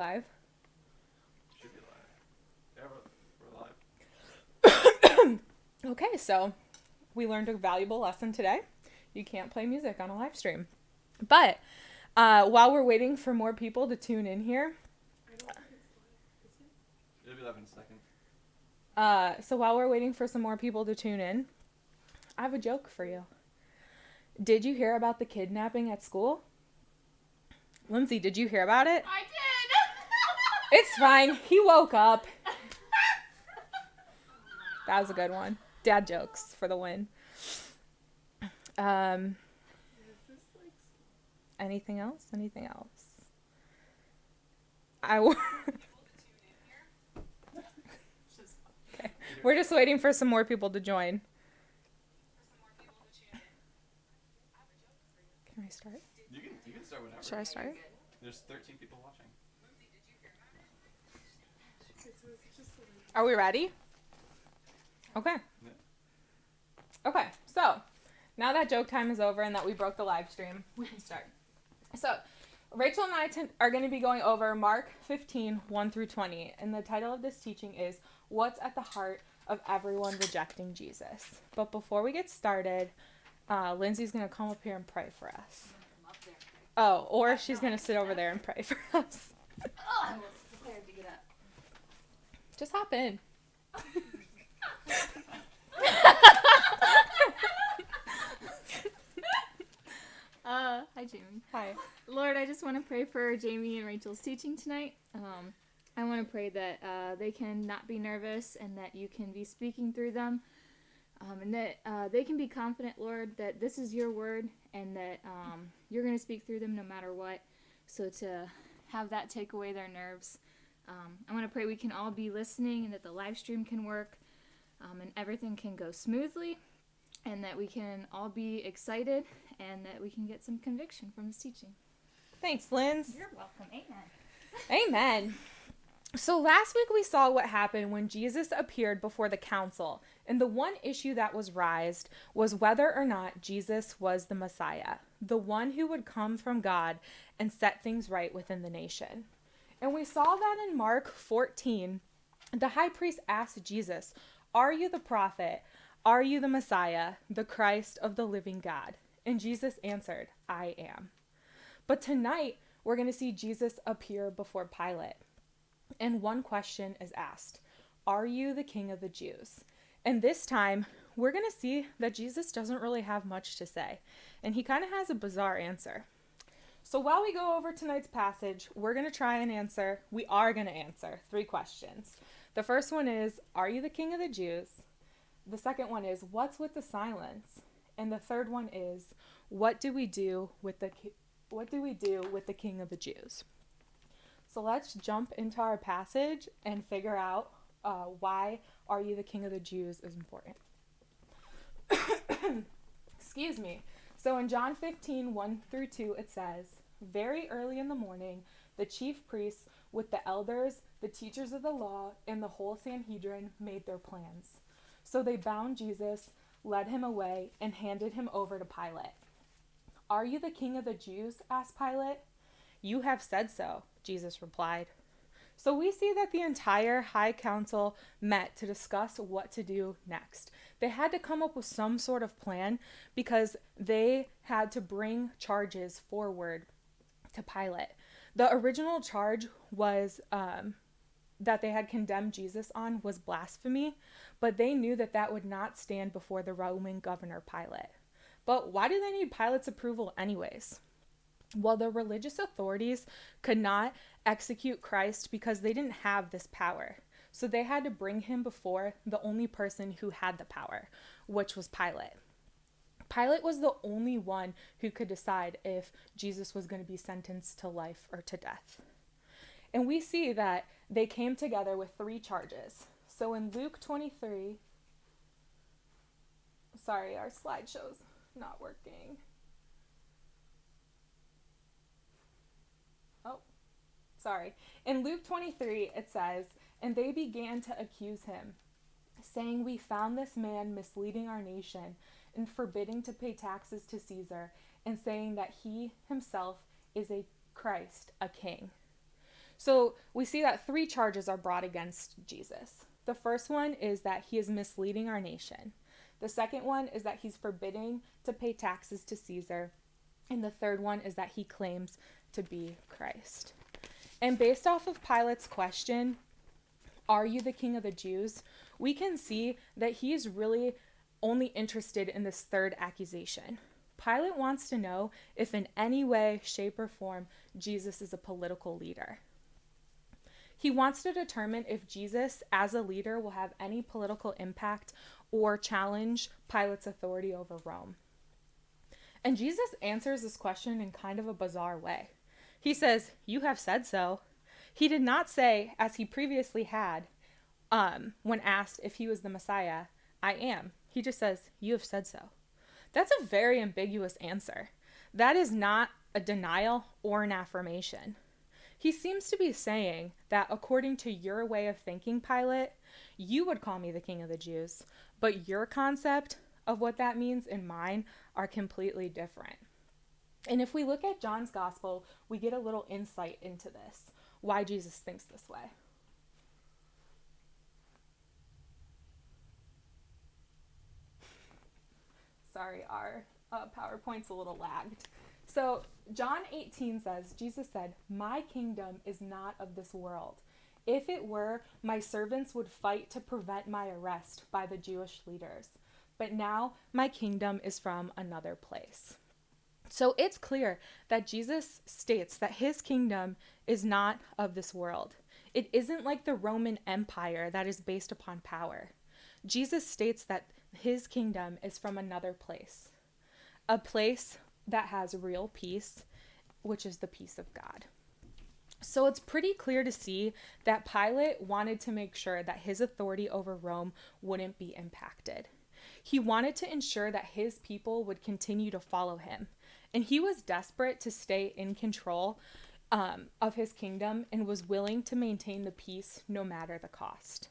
Live. Should be live. Yeah, we're live. Okay, so we learned a valuable lesson today. You can't play music on a live stream. But while we're waiting for more people to tune in here, It'll be live in a second. so while we're waiting for some more people to tune in, I have a joke for you. Did you hear about the kidnapping at school? Lindsay, did you hear about it? I did. It's fine. He woke up. That was a good one. Dad jokes for the win. Anything else? Anything else? Okay. We're just waiting for some more people to join. Can I start? You can start whenever. Should I start? There's 13 people watching. Are we ready? Okay. Okay, so now that joke time is over and that we broke the live stream, we can start. So, Rachel and I are going to be going over Mark 15, 1 through 20, and the title of this teaching is What's at the Heart of Everyone Rejecting Jesus? But before we get started, Lindsay's going to come up here and pray for us. Oh, or she's going to sit over there and pray for us. I was prepared to get up. Just hop in. Hi, Jamie. Hi. Lord, I just want to pray for Jaimee and Rachel's teaching tonight. I want to pray that they can not be nervous and that you can be speaking through them. And that they can be confident, Lord, that this is your word and that you're going to speak through them no matter what. So to have that take away their nerves. I want to pray we can all be listening and that the live stream can work and everything can go smoothly and that we can all be excited and that we can get some conviction from this teaching. Thanks, Linz. You're welcome. Amen. Amen. So last week we saw what happened when Jesus appeared before the council, and the one issue that was raised was whether or not Jesus was the Messiah, the one who would come from God and set things right within the nation. And we saw that in Mark 14, the high priest asked Jesus, "Are you the prophet? Are you the Messiah, the Christ of the living God?" And Jesus answered, "I am." But tonight we're going to see Jesus appear before Pilate. And one question is asked, are you the King of the Jews? And this time, we're going to see that Jesus doesn't really have much to say. And he kind of has a bizarre answer. So while we go over tonight's passage, we are going to answer 3 questions. The first one is, are you the King of the Jews? The second one is, what's with the silence? And the third one is, what do we do with the King of the Jews? So let's jump into our passage and figure out why "Are you the King of the Jews" is important. Excuse me. So in John 15, 1 through 2, it says, "Very early in the morning, the chief priests with the elders, the teachers of the law, and the whole Sanhedrin made their plans. So they bound Jesus, led him away, and handed him over to Pilate. 'Are you the King of the Jews?' asked Pilate. 'You have said so,' Jesus replied." So we see that the entire high council met to discuss what to do next. They had to come up with some sort of plan because they had to bring charges forward to Pilate. The original charge was that they had condemned Jesus on was blasphemy, but they knew that that would not stand before the Roman governor Pilate. But why do they need Pilate's approval anyways? Well, the religious authorities could not execute Christ because they didn't have this power. So they had to bring him before the only person who had the power, which was Pilate. Pilate was the only one who could decide if Jesus was going to be sentenced to life or to death. And we see that they came together with 3 charges. So in Luke 23, sorry, our slideshow's not working. Sorry. In Luke 23, it says, "And they began to accuse him, saying, 'We found this man misleading our nation and forbidding to pay taxes to Caesar, and saying that he himself is a Christ, a king.'" So we see that 3 charges are brought against Jesus. The first one is that he is misleading our nation. The second one is that he's forbidding to pay taxes to Caesar. And the third one is that he claims to be Christ. And based off of Pilate's question, are you the king of the Jews? We can see that he is really only interested in this third accusation. Pilate wants to know if in any way, shape, or form, Jesus is a political leader. He wants to determine if Jesus, as a leader, will have any political impact or challenge Pilate's authority over Rome. And Jesus answers this question in kind of a bizarre way. He says, "You have said so." He did not say, as he previously had, when asked if he was the Messiah, "I am." He just says, "You have said so." That's a very ambiguous answer. That is not a denial or an affirmation. He seems to be saying that according to your way of thinking, Pilate, you would call me the king of the Jews, but your concept of what that means and mine are completely different. And if we look at John's gospel, we get a little insight into this, why Jesus thinks this way. Sorry, our PowerPoint's a little lagged. So John 18 says, Jesus said, "My kingdom is not of this world. If it were, my servants would fight to prevent my arrest by the Jewish leaders. But now my kingdom is from another place." So it's clear that Jesus states that his kingdom is not of this world. It isn't like the Roman Empire that is based upon power. Jesus states that his kingdom is from another place, a place that has real peace, which is the peace of God. So it's pretty clear to see that Pilate wanted to make sure that his authority over Rome wouldn't be impacted. He wanted to ensure that his people would continue to follow him. And he was desperate to stay in control of his kingdom and was willing to maintain the peace no matter the cost.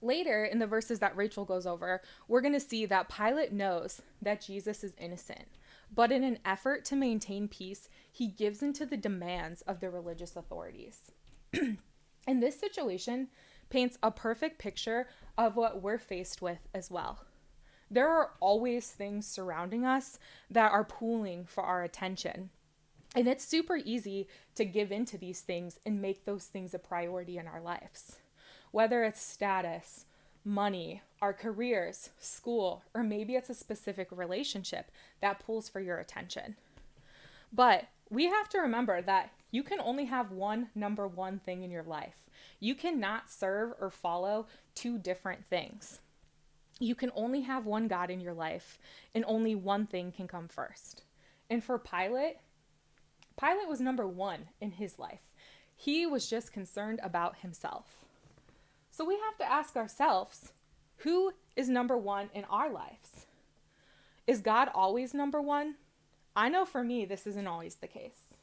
Later, in the verses that Rachel goes over, we're going to see that Pilate knows that Jesus is innocent. But in an effort to maintain peace, he gives into the demands of the religious authorities. And this situation paints a perfect picture of what we're faced with as well. There are always things surrounding us that are pulling for our attention. And it's super easy to give into these things and make those things a priority in our lives. Whether it's status, money, our careers, school, or maybe it's a specific relationship that pulls for your attention. But we have to remember that you can only have one number one thing in your life. You cannot serve or follow 2 different things. You can only have one God in your life, and only one thing can come first. And for Pilate was number 1 in his life. He was just concerned about himself. So we have to ask ourselves, who is number 1 in our lives? Is God always number 1? I know for me, this isn't always the case.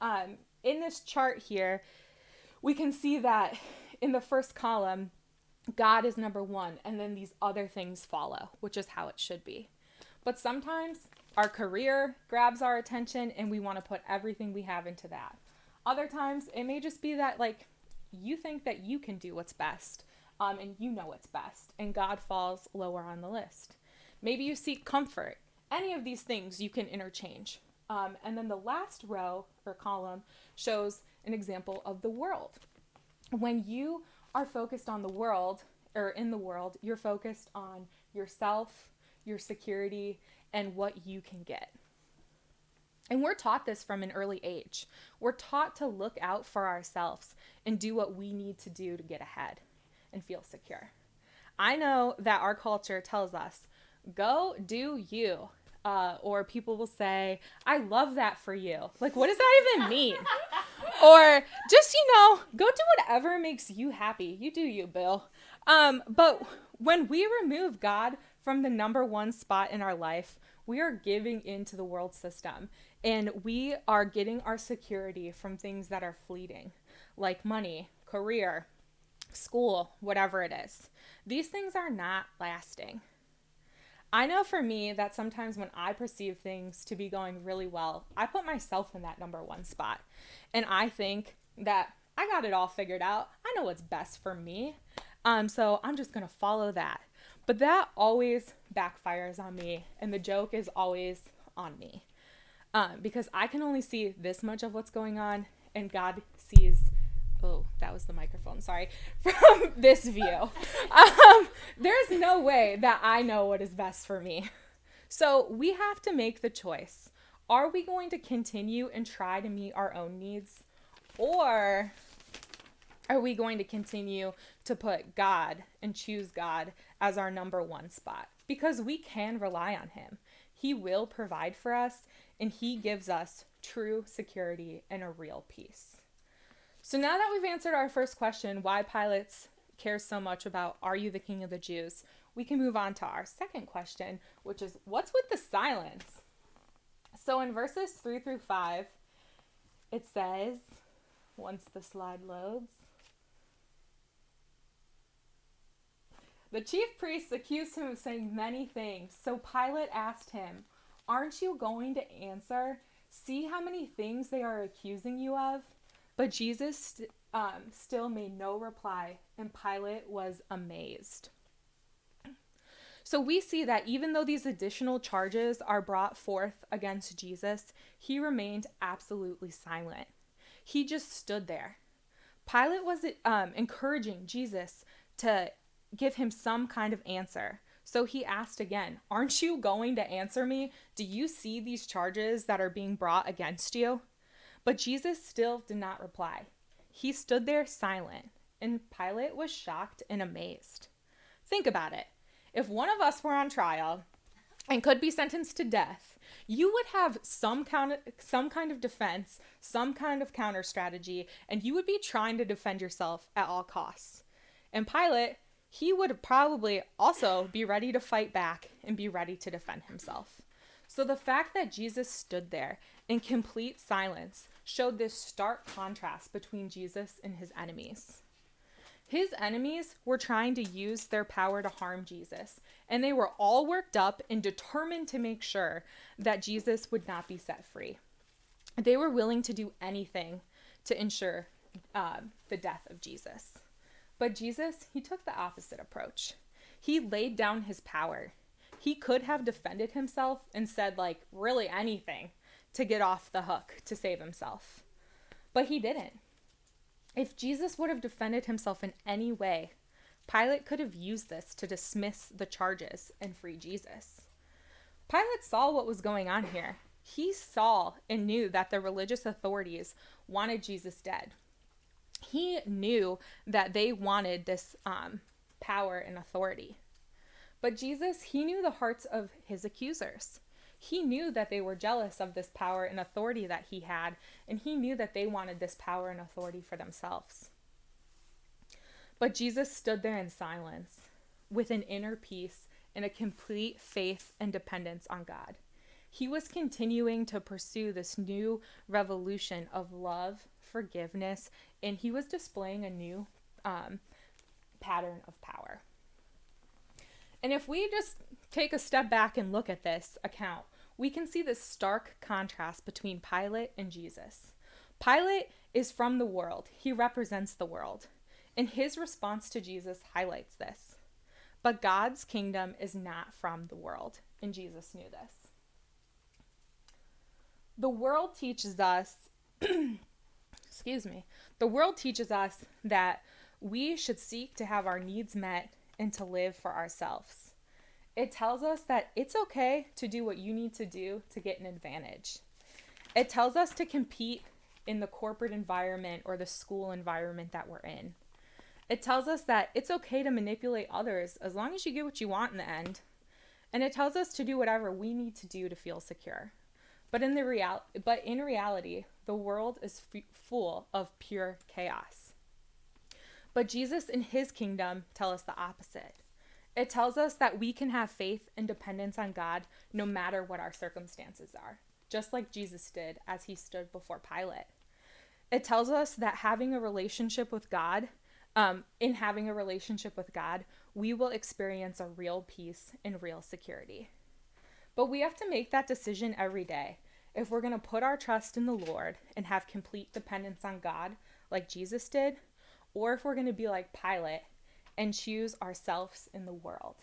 In this chart here, we can see that in the first column, God is number 1, and then these other things follow, which is how it should be. But sometimes our career grabs our attention and we want to put everything we have into that. Other times it may just be that you think that you can do what's best, and you know what's best, and God falls lower on the list. Maybe you seek comfort. Any of these things you can interchange. And then the last row or column shows an example of the world. When you are focused on the world, or in the world, you're focused on yourself, your security, and what you can get. And we're taught this from an early age. We're taught to look out for ourselves and do what we need to do to get ahead and feel secure. I know that our culture tells us, go do you. Or people will say, "I love that for you." What does that even mean? Or just, go do whatever makes you happy. You do you, Bill. But when we remove God from the number 1 spot in our life, we are giving into the world system, and we are getting our security from things that are fleeting, like money, career, school, whatever it is. These things are not lasting. I know for me that sometimes when I perceive things to be going really well, I put myself in that number 1 spot. And I think that I got it all figured out. I know what's best for me. So I'm just going to follow that. But that always backfires on me. And the joke is always on me. Because I can only see this much of what's going on. And God sees, oh, that was the microphone, sorry, from this view. There's no way that I know what is best for me. So we have to make the choice. Are we going to continue and try to meet our own needs? Or are we going to continue to put God and choose God as our number one spot? Because we can rely on him. He will provide for us, and he gives us true security and a real peace. So now that we've answered our first question, why Pilate cares so much about, are you the king of the Jews? We can move on to our second question, which is, what's with the silence? So in verses 3 through 5, it says, once the slide loads, the chief priests accused him of saying many things. So Pilate asked him, aren't you going to answer? See how many things they are accusing you of? But Jesus still made no reply, and Pilate was amazed. So we see that even though these additional charges are brought forth against Jesus, he remained absolutely silent. He just stood there. Pilate was encouraging Jesus to give him some kind of answer. So he asked again, aren't you going to answer me? Do you see these charges that are being brought against you? But Jesus still did not reply. He stood there silent, and Pilate was shocked and amazed. Think about it. If one of us were on trial and could be sentenced to death, you would have some kind of defense, some kind of counter strategy, and you would be trying to defend yourself at all costs. And Pilate, he would probably also be ready to fight back and be ready to defend himself. So the fact that Jesus stood there in complete silence showed this stark contrast between Jesus and his enemies. His enemies were trying to use their power to harm Jesus, and they were all worked up and determined to make sure that Jesus would not be set free. They were willing to do anything to ensure the death of Jesus. But Jesus, he took the opposite approach. He laid down his power. He could have defended himself and said, really anything to get off the hook to save himself. But he didn't. If Jesus would have defended himself in any way, Pilate could have used this to dismiss the charges and free Jesus. Pilate saw what was going on here. He saw and knew that the religious authorities wanted Jesus dead. He knew that they wanted this power and authority. But Jesus, he knew the hearts of his accusers. He knew that they were jealous of this power and authority that he had, and he knew that they wanted this power and authority for themselves. But Jesus stood there in silence, with an inner peace and a complete faith and dependence on God. He was continuing to pursue this new revolution of love, forgiveness, and he was displaying a new pattern of power. And if we just take a step back and look at this account, we can see this stark contrast between Pilate and Jesus. Pilate is from the world. He represents the world. And his response to Jesus highlights this. But God's kingdom is not from the world, and Jesus knew this. The world teaches us, the world teaches us that we should seek to have our needs met and to live for ourselves. It tells us that it's okay to do what you need to do to get an advantage. It tells us to compete in the corporate environment or the school environment that we're in. It tells us that it's okay to manipulate others as long as you get what you want in the end. And it tells us to do whatever we need to do to feel secure. But in reality, the world is full of pure chaos. But Jesus and his kingdom tell us the opposite. It tells us that we can have faith and dependence on God no matter what our circumstances are, just like Jesus did as he stood before Pilate. It tells us that having a relationship with God, we will experience a real peace and real security. But we have to make that decision every day. If we're going to put our trust in the Lord and have complete dependence on God, like Jesus did, or if we're going to be like Pilate and choose ourselves in the world.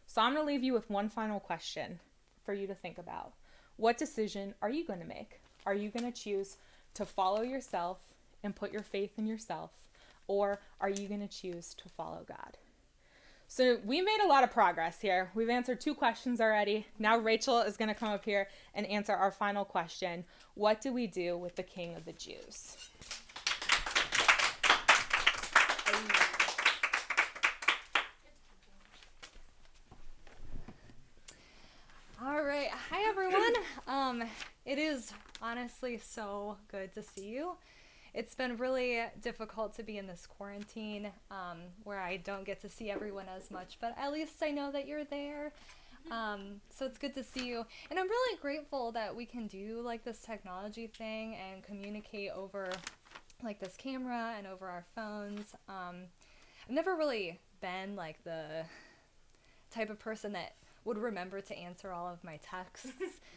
So I'm going to leave you with one final question for you to think about. What decision are you going to make? Are you going to choose to follow yourself and put your faith in yourself, or are you going to choose to follow God? So we made a lot of progress here. We've answered 2 questions already. Now Rachel is going to come up here and answer our final question. What do we do with the King of the Jews? All right. Hi, everyone. It is honestly so good to see you. It's been really difficult to be in this quarantine where I don't get to see everyone as much, but at least I know that you're there. So it's good to see you. And I'm really grateful that we can do like this technology thing and communicate over like this camera and over our phones. I've never really been like the type of person that would remember to answer all of my texts.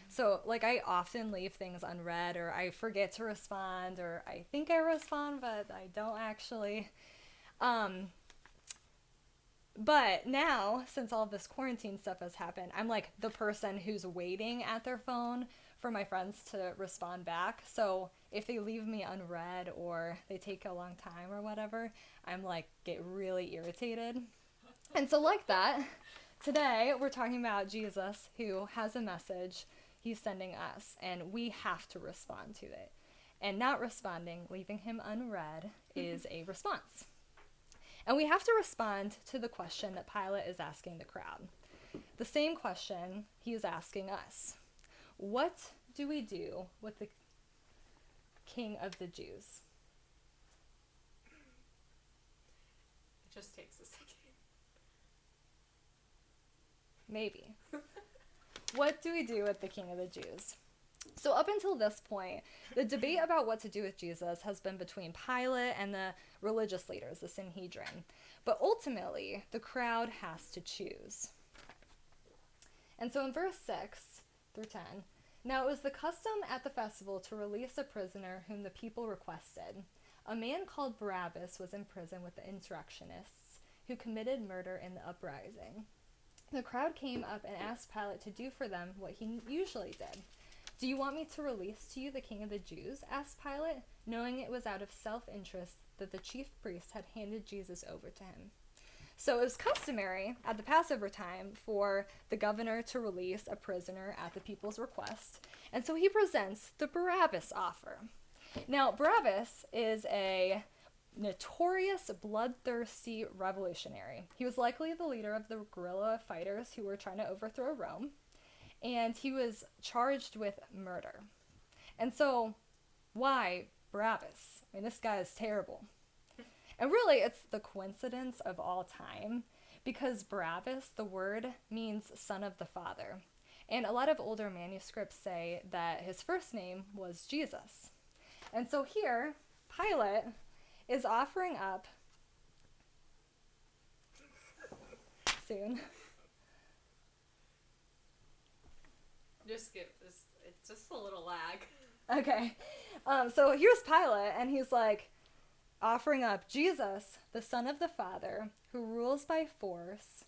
So like I often leave things unread, or I forget to respond, or I think I respond but I don't actually. But now, since all of this quarantine stuff has happened, I'm like the person who's waiting at their phone for my friends to respond back. So if they leave me unread or they take a long time or whatever, I'm like get really irritated. And so like that, today we're talking about Jesus, who has a message he's sending us, and we have to respond to it. And not responding, leaving him unread, is a response. And we have to respond to the question that Pilate is asking the crowd. The same question he is asking us. What do we do with the King of the Jews? It just takes a second. Maybe. What do we do with the King of the Jews? So up until this point, the debate about what to do with Jesus has been between Pilate and the religious leaders, the Sanhedrin. But ultimately, the crowd has to choose. And so in verse 6 through 10, now it was the custom at the festival to release a prisoner whom the people requested. A man called Barabbas was in prison with the insurrectionists who committed murder in the uprising. The crowd came up and asked Pilate to do for them what he usually did. Do you want me to release to you the King of the Jews? Asked Pilate, knowing it was out of self-interest that the chief priests had handed Jesus over to him. So it was customary at the Passover time for the governor to release a prisoner at the people's request. And so he presents the Barabbas offer. Now, Barabbas is a notorious bloodthirsty revolutionary. He was likely the leader of the guerrilla fighters who were trying to overthrow Rome, and he was charged with murder. And so, why Barabbas? I mean, this guy is terrible. And really, it's the coincidence of all time, because Barabbas, the word, means son of the father. And a lot of older manuscripts say that his first name was Jesus. And so here, Pilate is offering up soon. Just give this. It's just a little lag. Okay. So here's Pilate, and he's like offering up Jesus, the Son of the Father, who rules by force,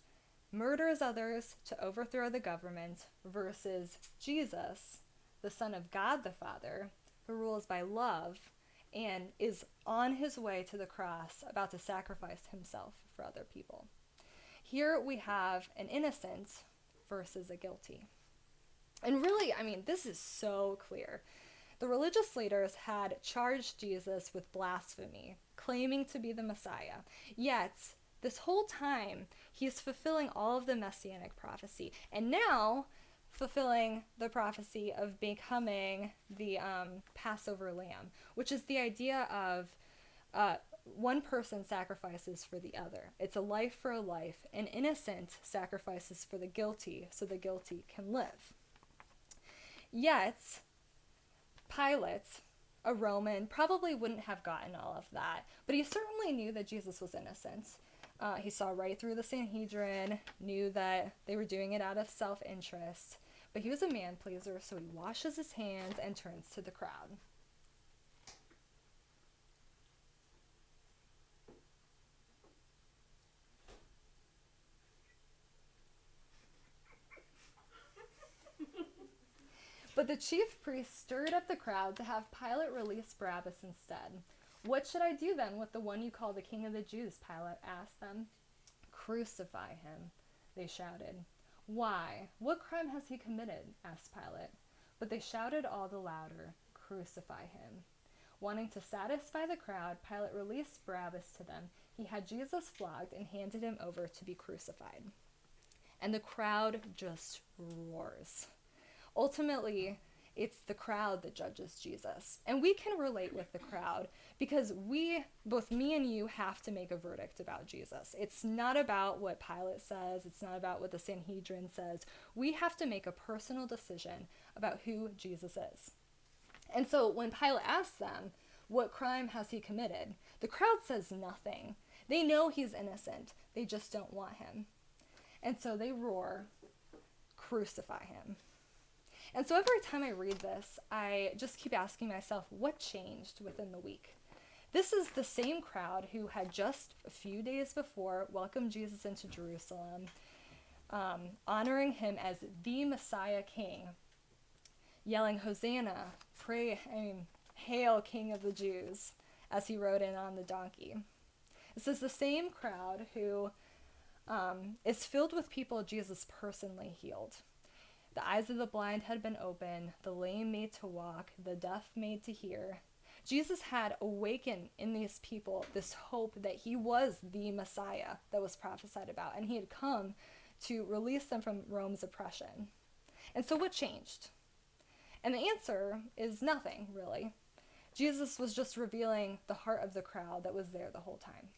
murders others to overthrow the government, versus Jesus, the Son of God the Father, who rules by love and is on his way to the cross, about to sacrifice himself for other people. Here we have an innocent versus a guilty. And really, I mean, this is so clear. The religious leaders had charged Jesus with blasphemy, claiming to be the Messiah. Yet, this whole time, he's fulfilling all of the messianic prophecy. And now, fulfilling the prophecy of becoming the Passover lamb, which is the idea of one person sacrifices for the other. It's a life for a life. An innocent sacrifices for the guilty, so the guilty can live. Yet, Pilate, a Roman, probably wouldn't have gotten all of that, but he certainly knew that Jesus was innocent. He saw right through the Sanhedrin, knew that they were doing it out of self-interest, but he was a man-pleaser, so he washes his hands and turns to the crowd. But the chief priests stirred up the crowd to have Pilate release Barabbas instead. What should I do then with the one you call the King of the Jews? Pilate asked them. Crucify him, they shouted. Why? What crime has he committed? Asked Pilate. But they shouted all the louder, Crucify him. Wanting to satisfy the crowd, Pilate released Barabbas to them. He had Jesus flogged and handed him over to be crucified. And the crowd just roars. Ultimately, it's the crowd that judges Jesus. And we can relate with the crowd because both me and you, have to make a verdict about Jesus. It's not about what Pilate says. It's not about what the Sanhedrin says. We have to make a personal decision about who Jesus is. And so when Pilate asks them, what crime has he committed? The crowd says nothing. They know he's innocent. They just don't want him. And so they roar, Crucify him. And so every time I read this, I just keep asking myself, what changed within the week? This is the same crowd who had just a few days before welcomed Jesus into Jerusalem, honoring him as the Messiah King, yelling, Hosanna, Hail, King of the Jews, as he rode in on the donkey. This is the same crowd who is filled with people Jesus personally healed. The eyes of the blind had been opened, the lame made to walk, the deaf made to hear. Jesus had awakened in these people this hope that he was the Messiah that was prophesied about, and he had come to release them from Rome's oppression. And so what changed? And the answer is nothing, really. Jesus was just revealing the heart of the crowd that was there the whole time.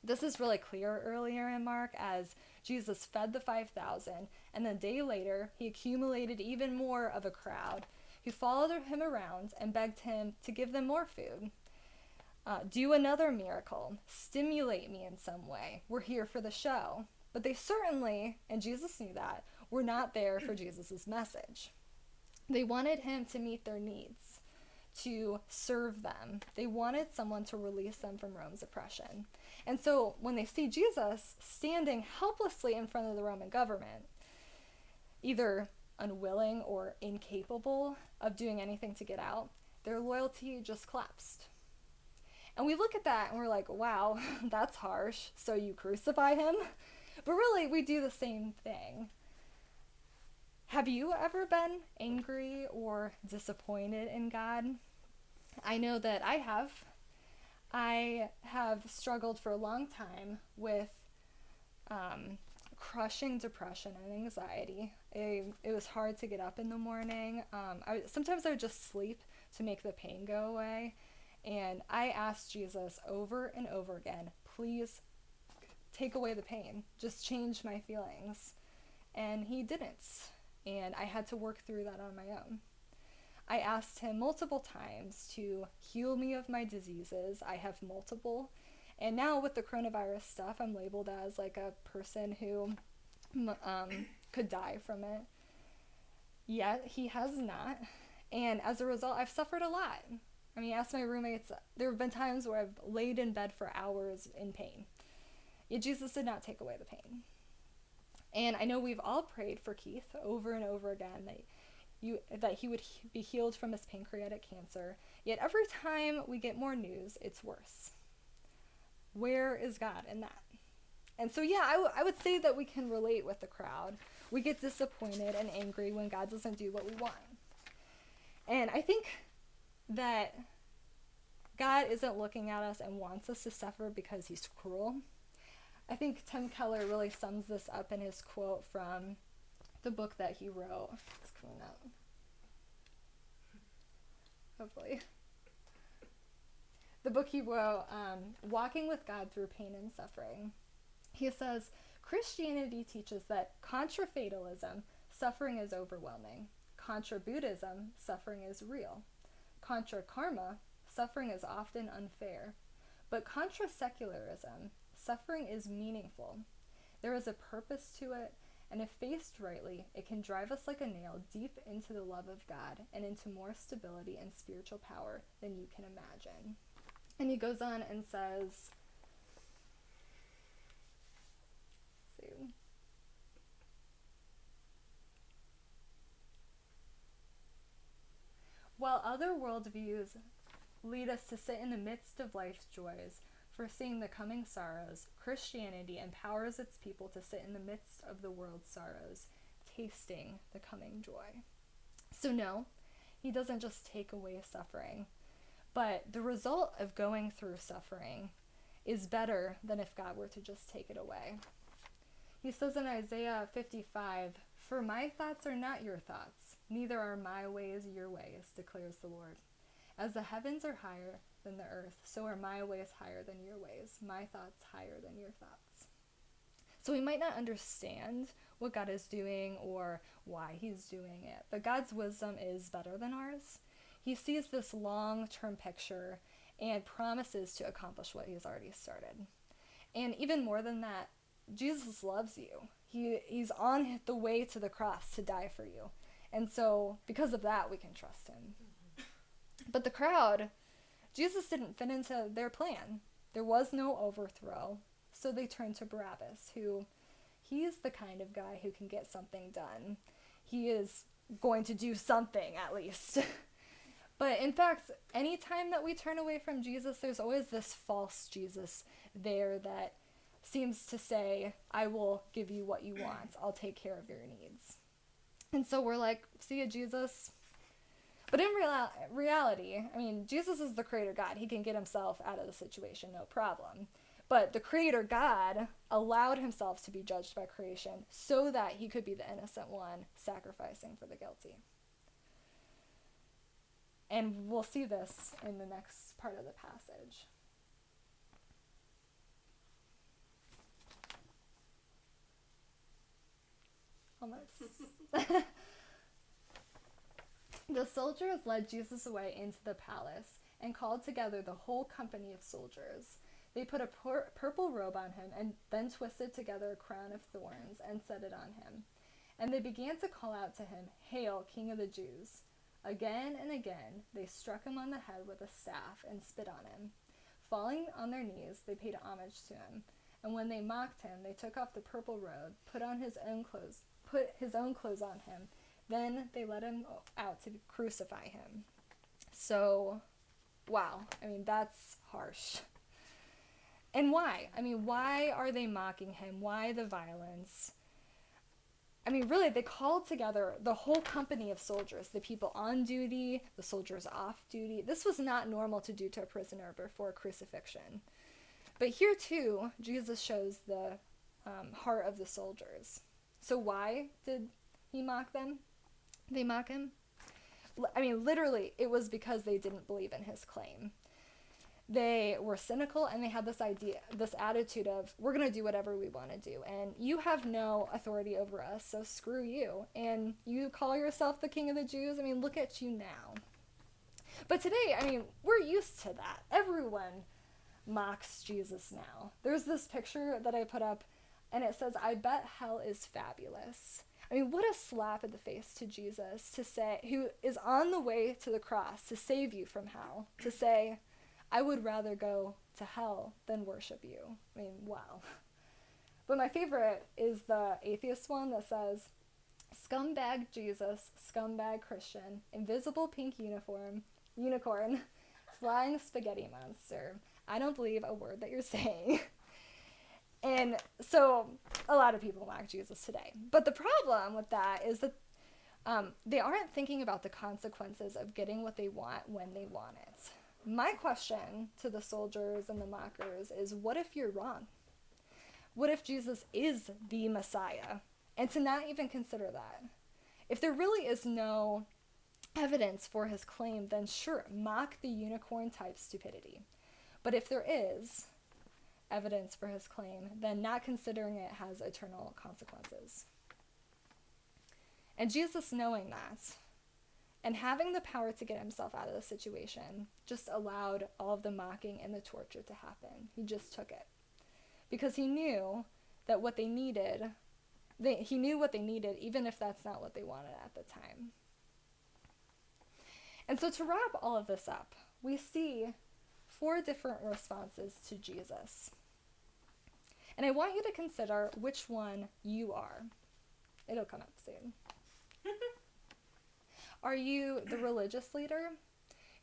This is really clear earlier in Mark as Jesus fed the 5,000, and a day later, he accumulated even more of a crowd who followed him around and begged him to give them more food. Do another miracle. Stimulate me in some way. We're here for the show. But they certainly, and Jesus knew that, were not there for Jesus' message. They wanted him to meet their needs, to serve them. They wanted someone to release them from Rome's oppression. And so when they see Jesus standing helplessly in front of the Roman government, either unwilling or incapable of doing anything to get out, their loyalty just collapsed. And we look at that and we're like, wow, that's harsh. So you crucify him? But really, we do the same thing. Have you ever been angry or disappointed in God? I know that I have. I have struggled for a long time with crushing depression and anxiety. It was hard to get up in the morning. Sometimes I would just sleep to make the pain go away. And I asked Jesus over and over again, please take away the pain. Just change my feelings. And he didn't. And I had to work through that on my own. I asked him multiple times to heal me of my diseases. I have multiple. And now with the coronavirus stuff, I'm labeled as like a person who could die from it. Yet he has not. And as a result, I've suffered a lot. I mean, ask my roommates, there have been times where I've laid in bed for hours in pain. Yet Jesus did not take away the pain. And I know we've all prayed for Keith over and over again that he would be healed from his pancreatic cancer. Yet every time we get more news, it's worse. Where is God in that? And so, yeah, I would say that we can relate with the crowd. We get disappointed and angry when God doesn't do what we want. And I think that God isn't looking at us and wants us to suffer because he's cruel. I think Tim Keller really sums this up in his quote from the book that he wrote. It's coming out. Hopefully. The book he wrote, Walking with God Through Pain and Suffering. He says, Christianity teaches that contra fatalism, suffering is overwhelming. Contra Buddhism, suffering is real. Contra karma, suffering is often unfair. But contra secularism, suffering is meaningful. There is a purpose to it, and if faced rightly, it can drive us like a nail deep into the love of God and into more stability and spiritual power than you can imagine. And he goes on and says, While other worldviews lead us to sit in the midst of life's joys, foreseeing the coming sorrows, Christianity empowers its people to sit in the midst of the world's sorrows, tasting the coming joy. So no, he doesn't just take away suffering, but the result of going through suffering is better than if God were to just take it away. He says in Isaiah 55, "For my thoughts are not your thoughts, neither are my ways your ways, declares the Lord. As the heavens are higher than the earth, so are my ways higher than your ways, my thoughts higher than your thoughts." So we might not understand what God is doing or why he's doing it, but God's wisdom is better than ours. He sees this long-term picture and promises to accomplish what he's already started. And even more than that, Jesus loves you. He's on the way to the cross to die for you. And so because of that, we can trust him. But the crowd, Jesus didn't fit into their plan. There was no overthrow, so they turned to Barabbas, who he's the kind of guy who can get something done. He is going to do something, at least. But in fact, anytime that we turn away from Jesus, there's always this false Jesus there that seems to say, "I will give you what you want. I'll take care of your needs." And so we're like, "See ya, Jesus." But in reality, I mean, Jesus is the creator God. He can get himself out of the situation, no problem. But the creator God allowed himself to be judged by creation so that he could be the innocent one sacrificing for the guilty. And we'll see this in the next part of the passage. Almost. The soldiers led Jesus away into the palace and called together the whole company of soldiers. They put a purple robe on him and then twisted together a crown of thorns and set it on him. And they began to call out to him, "Hail, King of the Jews!" Again and again they struck him on the head with a staff and spit on him. Falling on their knees, they paid homage to him. And when they mocked him, they took off the purple robe, put his own clothes on him. Then they let him out to crucify him. So, wow. I mean, that's harsh. And why? I mean, why are they mocking him? Why the violence? I mean, really, they called together the whole company of soldiers, the people on duty, the soldiers off duty. This was not normal to do to a prisoner before crucifixion. But here, too, Jesus shows the heart of the soldiers. So why did he mock them? They mock him? I mean, literally, it was because they didn't believe in his claim. They were cynical and they had this attitude of, "We're going to do whatever we want to do, and you have no authority over us, so screw you. And you call yourself the King of the Jews? I mean, look at you now." But today, I mean, we're used to that. Everyone mocks Jesus now. There's this picture that I put up, and it says, "I bet hell is fabulous." I mean, what a slap in the face to Jesus to say, who is on the way to the cross to save you from hell, to say, "I would rather go to hell than worship you." I mean, wow. But my favorite is the atheist one that says, "Scumbag Jesus, scumbag Christian, invisible pink unicorn, flying spaghetti monster. I don't believe a word that you're saying." And so a lot of people mock Jesus today. But the problem with that is that they aren't thinking about the consequences of getting what they want when they want it. My question to the soldiers and the mockers is, what if you're wrong? What if Jesus is the Messiah? And to not even consider that. If there really is no evidence for his claim, then sure, mock the unicorn-type stupidity. But if there is evidence for his claim, then not considering it has eternal consequences. And Jesus, knowing that, and having the power to get himself out of the situation, just allowed all of the mocking and the torture to happen. He just took it. Because he knew that what they needed, he knew what they needed, even if that's not what they wanted at the time. And so to wrap all of this up, we see 4 different responses to Jesus. And I want you to consider which one you are. It'll come up soon. Are you the religious leader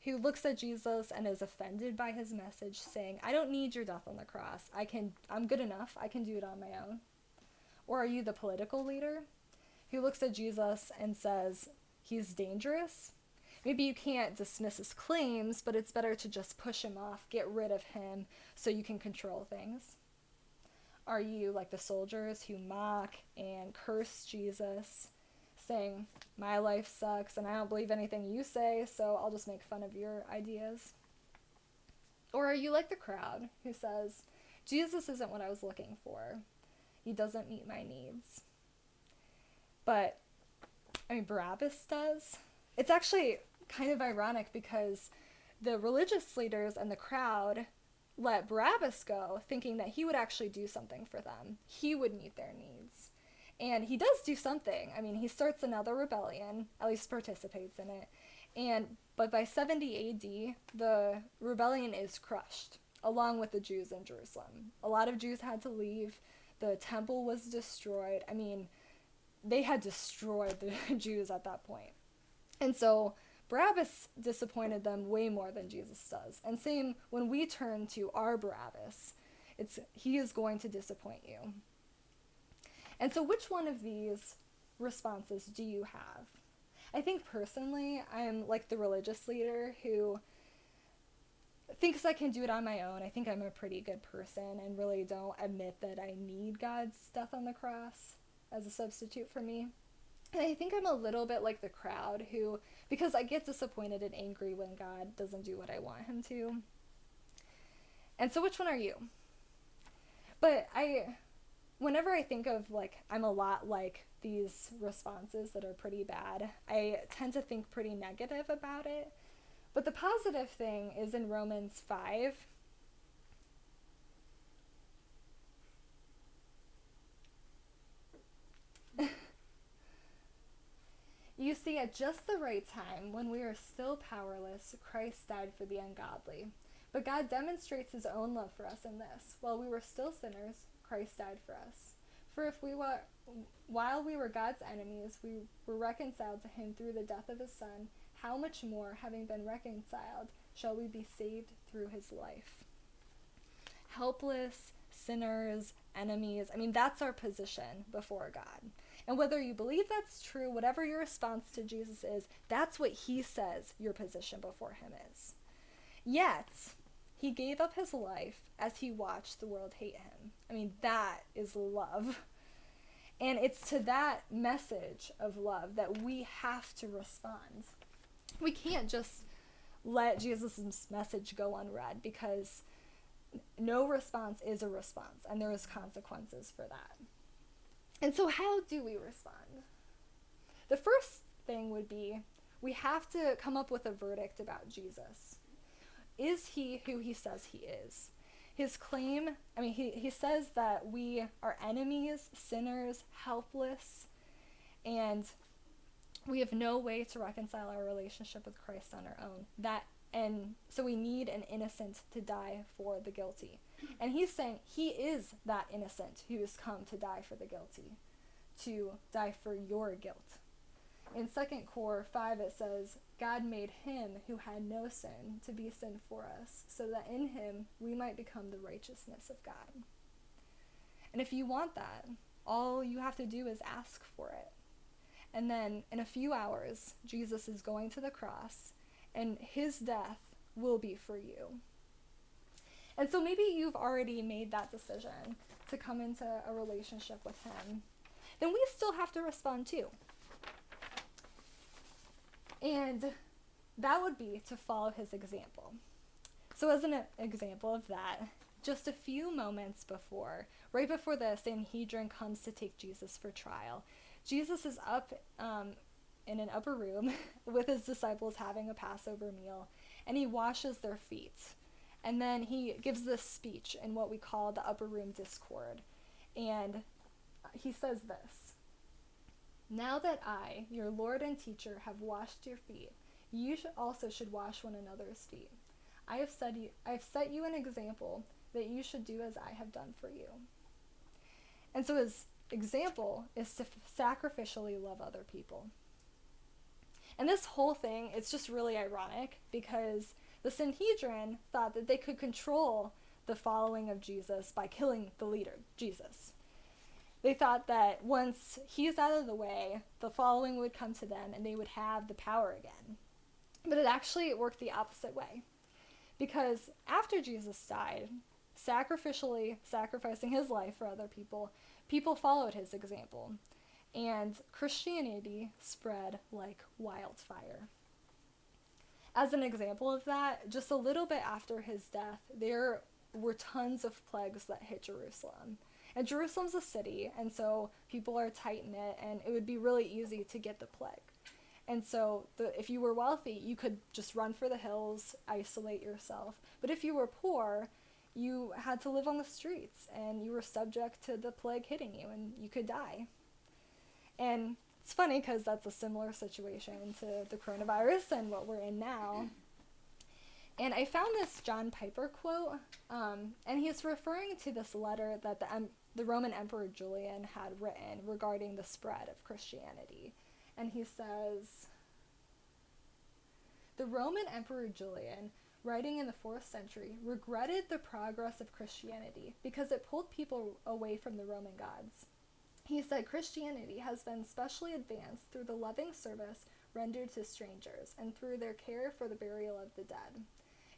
who looks at Jesus and is offended by his message, saying, I don't need your death on the cross. I'm good enough. I can do it on my own. Or are you the political leader who looks at Jesus and says, he's dangerous? Maybe you can't dismiss his claims, but it's better to just push him off, get rid of him, so you can control things. Are you like the soldiers who mock and curse Jesus, saying, my life sucks and I don't believe anything you say, so I'll just make fun of your ideas? Or are you like the crowd who says, Jesus isn't what I was looking for. He doesn't meet my needs. But, Barabbas does. It's actually kind of ironic because the religious leaders and the crowd let Barabbas go, thinking that he would actually do something for them. He would meet their needs. And he does do something. He starts another rebellion, at least participates in it. But by 70 AD, the rebellion is crushed, along with the Jews in Jerusalem. A lot of Jews had to leave. The temple was destroyed. They had destroyed the Jews at that point. And so Barabbas disappointed them way more than Jesus does. And same when we turn to our Barabbas, he is going to disappoint you. And so which one of these responses do you have? I think personally, I'm like the religious leader who thinks I can do it on my own. I think I'm a pretty good person and really don't admit that I need God's death on the cross as a substitute for me. And I think I'm a little bit like the crowd who, because I get disappointed and angry when God doesn't do what I want him to. And so which one are you? But whenever I think of I'm a lot like these responses that are pretty bad, I tend to think pretty negative about it. But the positive thing is in Romans 5. You see, at just the right time, when we are still powerless, Christ died for the ungodly. But God demonstrates his own love for us in this. While we were still sinners, Christ died for us. For while we were God's enemies, we were reconciled to him through the death of his Son. How much more, having been reconciled, shall we be saved through his life? Helpless, sinners, enemies. That's our position before God. And whether you believe that's true, whatever your response to Jesus is, that's what he says your position before him is. Yet, he gave up his life as he watched the world hate him. That is love. And it's to that message of love that we have to respond. We can't just let Jesus' message go unread, because no response is a response, and there is consequences for that. And so how do we respond? The first thing would be we have to come up with a verdict about Jesus. Is he who he says he is? His claim, he says that we are enemies, sinners, helpless, and we have no way to reconcile our relationship with Christ on our own. And so we need an innocent to die for the guilty. And he's saying he is that innocent who has come to die for the guilty, to die for your guilt. In 2 Cor 5 it says, God made him who had no sin to be sin for us, so that in him we might become the righteousness of God. And if you want that, all you have to do is ask for it. And then in a few hours, Jesus is going to the cross, and his death will be for you. And so maybe you've already made that decision to come into a relationship with him. Then we still have to respond too. And that would be to follow his example. So as an example of that, just a few moments before, right before the Sanhedrin comes to take Jesus for trial, Jesus is up in an upper room with his disciples having a Passover meal, and he washes their feet. And then he gives this speech in what we call the upper room discord. And he says this: Now that I, your Lord and teacher, have washed your feet, you also should wash one another's feet. I have set you an example that you should do as I have done for you. And so his example is to sacrificially love other people. And this whole thing, it's just really ironic because the Sanhedrin thought that they could control the following of Jesus by killing the leader, Jesus. They thought that once he's out of the way, the following would come to them and they would have the power again. But it actually worked the opposite way. Because after Jesus died, sacrificially sacrificing his life for other people, people followed his example. And Christianity spread like wildfire. As an example of that, just a little bit after his death, there were tons of plagues that hit Jerusalem. And Jerusalem's a city, and so people are tight-knit, and it would be really easy to get the plague. And so if you were wealthy, you could just run for the hills, isolate yourself. But if you were poor, you had to live on the streets, and you were subject to the plague hitting you, and you could die. And it's funny because that's a similar situation to the coronavirus and what we're in now. And I found this John Piper quote, and he's referring to this letter that the Roman Emperor Julian had written regarding the spread of Christianity. And he says, "The Roman Emperor Julian, writing in the 4th century, regretted the progress of Christianity because it pulled people away from the Roman gods. He said Christianity has been specially advanced through the loving service rendered to strangers and through their care for the burial of the dead.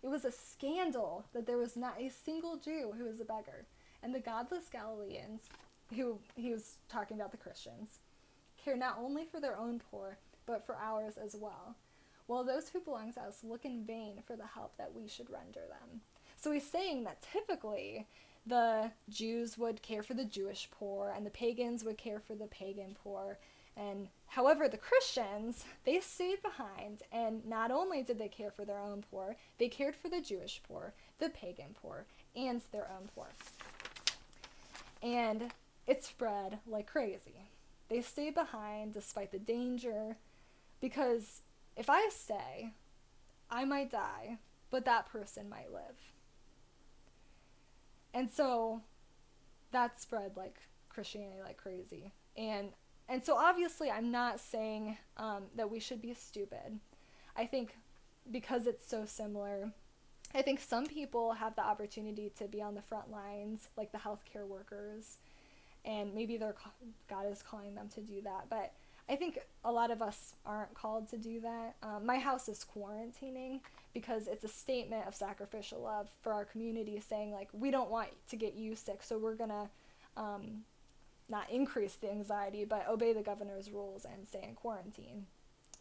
It was a scandal that there was not a single Jew who was a beggar, and the godless Galileans," who he was talking about the Christians, "care not only for their own poor, but for ours as well, while those who belong to us look in vain for the help that we should render them." So he's saying that typically the Jews would care for the Jewish poor, and the pagans would care for the pagan poor. And however, the Christians, they stayed behind, and not only did they care for their own poor, they cared for the Jewish poor, the pagan poor, and their own poor. And it spread like crazy. They stayed behind despite the danger, because if I stay, I might die, but that person might live. And so that spread like Christianity like crazy. And so obviously I'm not saying that we should be stupid. I think because it's so similar, I think some people have the opportunity to be on the front lines, like the healthcare workers, and maybe God is calling them to do that. But I think a lot of us aren't called to do that. My house is quarantining because it's a statement of sacrificial love for our community, saying like, we don't want to get you sick, so we're gonna not increase the anxiety, but obey the governor's rules and stay in quarantine.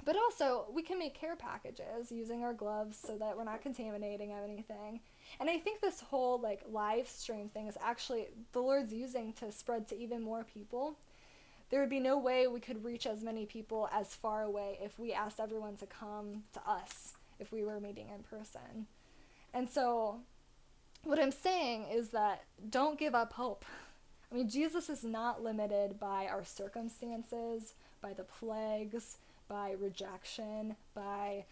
But also, we can make care packages using our gloves so that we're not contaminating anything. And I think this whole like live stream thing is actually the Lord's using to spread to even more people. There would be no way we could reach as many people as far away if we asked everyone to come to us if we were meeting in person. And so what I'm saying is that don't give up hope. I mean, Jesus is not limited by our circumstances, by the plagues, by rejection, by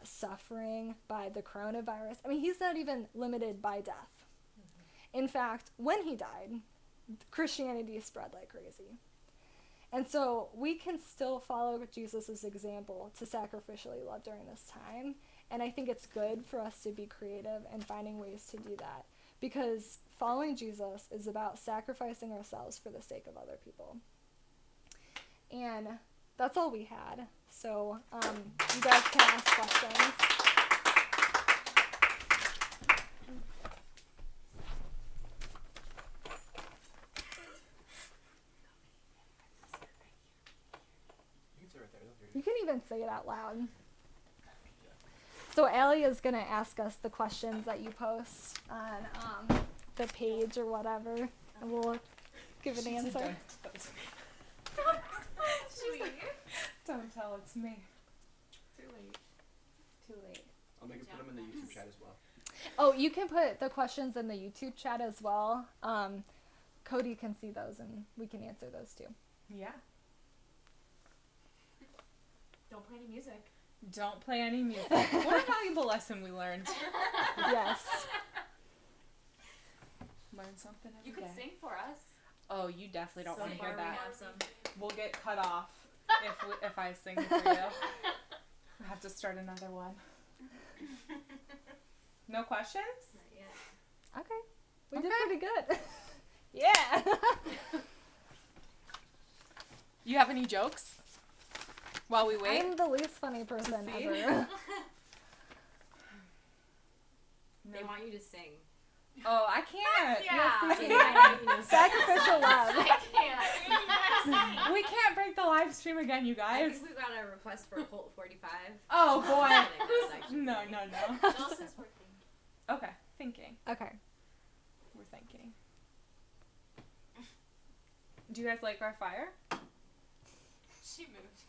suffering, by the coronavirus. I mean, he's not even limited by death. Mm-hmm. In fact, when he died, Christianity spread like crazy. And so we can still follow Jesus' example to sacrificially love during this time. And I think it's good for us to be creative and finding ways to do that. Because following Jesus is about sacrificing ourselves for the sake of other people. And that's all we had. So you guys can ask questions. You can even say it out loud. So Allie is going to ask us the questions that you post on the page or whatever, and we'll give an answer. Don't tell, it's me. Too late. Too late. I'll make it put them in the YouTube chat as well. Oh, you can put the questions in the YouTube chat as well. Cody can see those, and we can answer those too. Yeah. Don't play any music. Don't play any music. What a valuable lesson we learned. Yes. Learn something every You could day. sing for us. Oh, you definitely don't want to hear far that. we have some. We'll get cut off if I sing for you. I have to start another one. No questions? Not yet. Okay. We Okay. did pretty good. Yeah. You have any jokes? While we wait? I'm the least funny person see? ever. They want you to sing. Oh, I can't. Yeah. Yes, Sacrificial love. I can't. we can't break the live stream again, you I guys. think we got a request for Colt 45. Oh boy. Just kidding, that's actually No, funny. no. Elsa's working. Okay, thinking. Okay. We're thinking. Do you guys like our fire? She moved.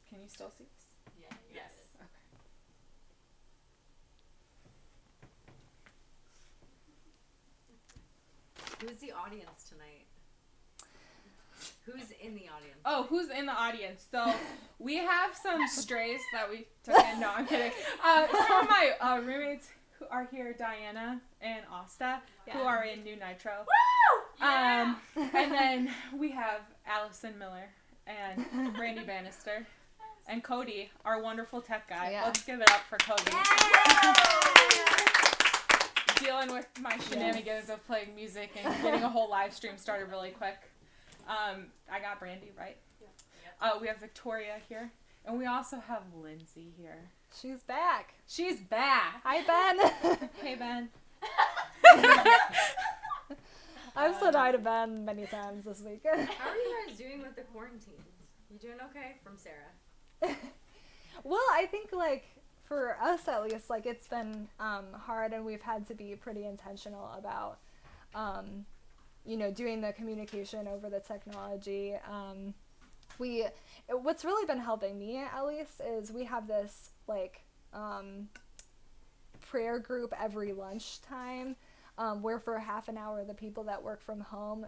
Can you still see us? Yeah. Yes. Okay. Who's the audience tonight? Who's in the audience? Oh, who's in the audience? So we have some strays that we took in. No, I'm kidding. Some of my roommates who are here, Diana and Asta, who are in New Nitro. Woo! And then we have Allison Miller and Randy Bannister and Cody, our wonderful tech guy. Yeah. Let's give it up for Cody. Dealing with my shenanigans of playing music and getting a whole live stream started really quick. I got Brandy, right? We have Victoria here. And we also have Lindsay here. She's back. She's back. Hi, Ben. Hey, Ben. I've said hi to Ben many times this week. How are you guys doing with the quarantine? You doing okay? From Sarah. Well, I think, like, for us at least, like, it's been hard, and we've had to be pretty intentional about, doing the communication over the technology. What's really been helping me, at least, is we have this, like, prayer group every lunchtime, where for half an hour the people that work from home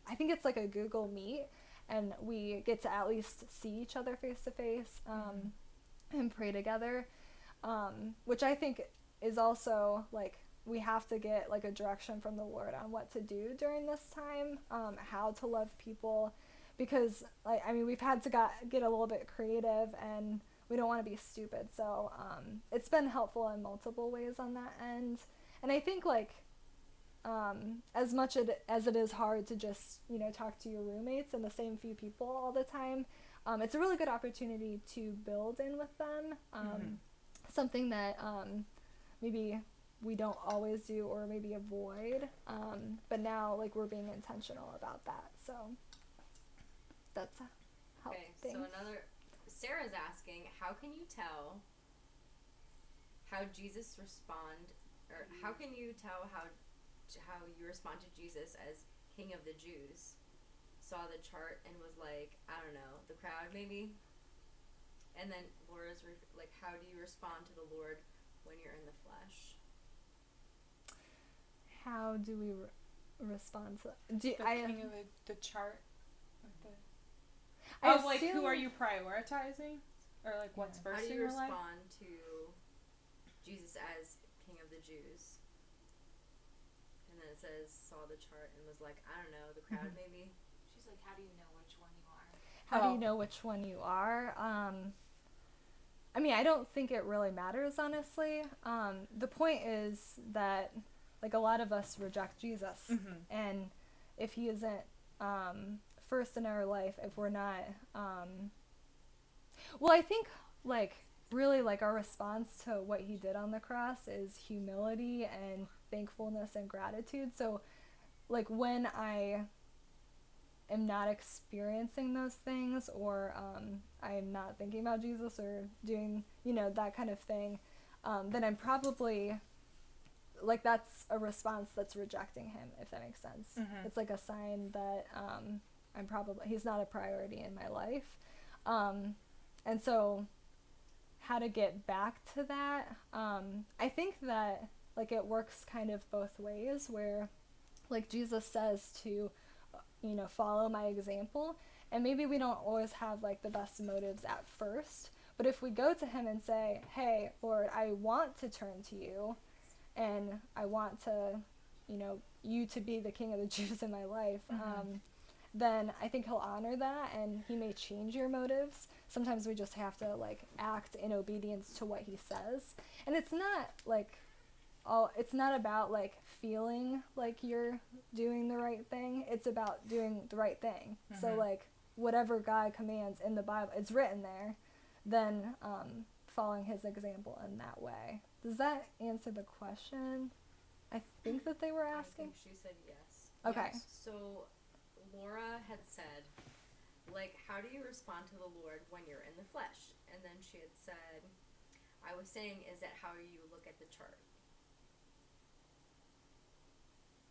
I think it's like a Google Meet, and we get to at least see each other face to face and pray together, which I think is also, like, we have to get, like, a direction from the Lord on what to do during this time, how to love people, because, like, I mean, we've had to get a little bit creative, and we don't want to be stupid, so it's been helpful in multiple ways on that end. And I think, like, as much as it is hard to just, talk to your roommates and the same few people all the time, it's a really good opportunity to build in with them, something that maybe we don't always do or maybe avoid, but now, like, we're being intentional about that, so that's Okay, helping. so Sarah's asking, how can you tell how Jesus how can you tell how you respond to Jesus as King of the Jews? Saw the chart and was like, I don't know, the crowd maybe? And then Laura's like, how do you respond to the Lord when you're in the flesh? How do we respond to that? King of the chart. I Like, who assume- are you prioritizing? Or, like, what's first How do in you your life? respond to Jesus as King of the Jews? And then it says, saw the chart and was like, I don't know, the crowd maybe? She's like, how do you know which one you are? How do you know which one you are? I mean, I don't think it really matters, honestly. The point is that, like, a lot of us reject Jesus. And if he isn't first in our life, if we're not... well, I think, like, really, like, our response to what he did on the cross is humility and thankfulness and gratitude. So, like, when I am not experiencing those things, or I'm not thinking about Jesus or doing, that kind of thing, then I'm probably, like, that's a response that's rejecting him, if that makes sense. It's like a sign that he's not a priority in my life. And so how to get back to that, I think that, like, it works kind of both ways, where, like, Jesus says to, follow my example, and maybe we don't always have, like, the best motives at first, but if we go to him and say, hey, Lord, I want to turn to you, and I want to, you to be the King of the Jews in my life, then I think he'll honor that, and he may change your motives. Sometimes we just have to like act in obedience to what he says. And it's not like it's not about like feeling like you're doing the right thing. It's about doing the right thing. So like whatever God commands in the Bible, it's written there, then following his example in that way. Does that answer the question? I think that they were asking. I think she said yes. Okay. Yes. So Laura had said, like, how do you respond to the Lord when you're in the flesh? And then she had said, I was saying, is that how you look at the chart?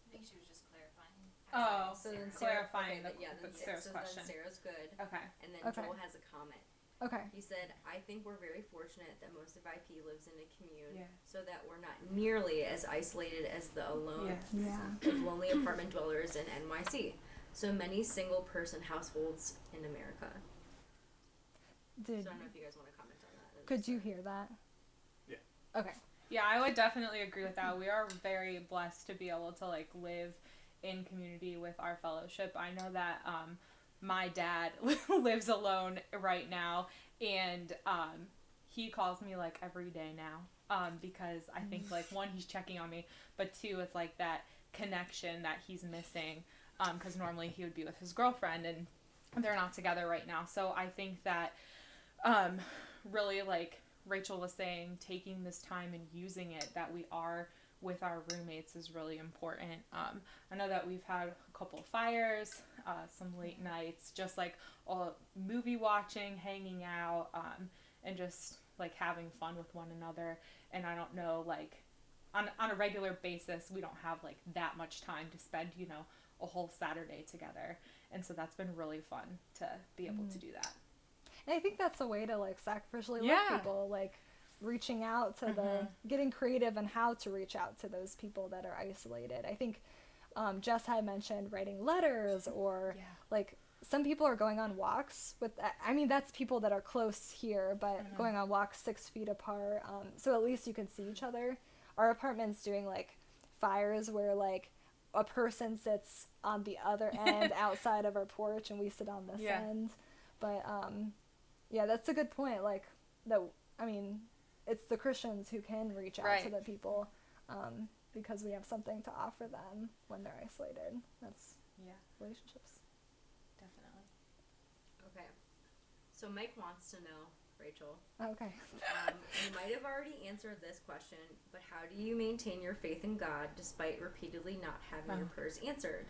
I think she was just clarifying. Oh, So then clarifying Sarah's Sarah's question. Then Sarah's good. Okay. And then Okay. Joel has a comment. Okay. He said, I think we're very fortunate that most of IP lives in a commune, Yeah. so that we're not nearly as isolated as the alone, Yeah. lonely apartment dwellers in NYC. So many single-person households in America. So I Did don't know if you guys want to comment on that. could you hear that? Yeah. Okay. Yeah, I would definitely agree with that. We are very blessed to be able to like live in community with our fellowship. I know that my dad lives alone right now, and he calls me like every day now because I think like one, he's checking on me, but two, it's like that connection that he's missing because normally he would be with his girlfriend and they're not together right now. So I think that really, like Rachel was saying, taking this time and using it that we are with our roommates is really important. I know that we've had a couple of fires, some late nights, just like movie watching, hanging out, and just like having fun with one another. And I don't know, like on a regular basis, we don't have like that much time to spend, you know, a whole Saturday together. And so that's been really fun to be able to do that. And I think that's a way to like sacrificially Yeah. love people, like reaching out to getting creative and how to reach out to those people that are isolated. I think Jess had mentioned writing letters or like some people are going on walks with, I mean, that's people that are close here, but going on walks 6 feet apart. So at least you can see each other. Our apartment's doing like fires where like a person sits on the other end outside of our porch and we sit on this end. But yeah, that's a good point. Like that, I mean, it's the Christians who can reach out to the people because we have something to offer them when they're isolated. That's relationships. Definitely. Okay. So Mike wants to know, Rachel. Okay. You might have already answered this question, but how do you maintain your faith in God despite repeatedly not having your prayers answered?